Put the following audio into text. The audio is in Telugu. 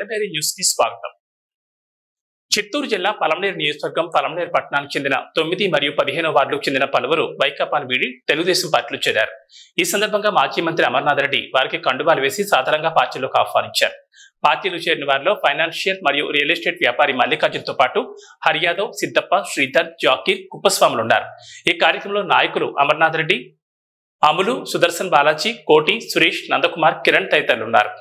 జనబేరి న్యూస్ కి స్వాగతం. చిత్తూరు జిల్లా పలమనేరు నియోజకవర్గం పలమనేరు పట్టణానికి చెందిన 9 మరియు 15వ వార్డులకు చెందిన పలువురు వైకాపాను వీడి తెలుగుదేశం పార్టీలో చేరారు. ఈ సందర్భంగా మాజీ మంత్రి అమర్నాథ్ రెడ్డి వారికి కండువాలు వేసి సాధారణంగా పార్టీలోకి ఆహ్వానించారు. పార్టీలో చేరిన వారిలో ఫైనాన్షియల్ మరియు రియల్ ఎస్టేట్ వ్యాపారి మల్లికార్జున్తో పాటు హరియాదవ్, సిద్దప్ప, శ్రీధర్, జాకీర్, కుప్పస్వాములు ఉన్నారు. ఈ కార్యక్రమంలో నాయకులు అమర్నాథ్ రెడ్డి, అములు, సుదర్శన్ బాలాజీ, కోటి, సురేష్, నందకుమార్, కిరణ్ తదితరులు ఉన్నారు.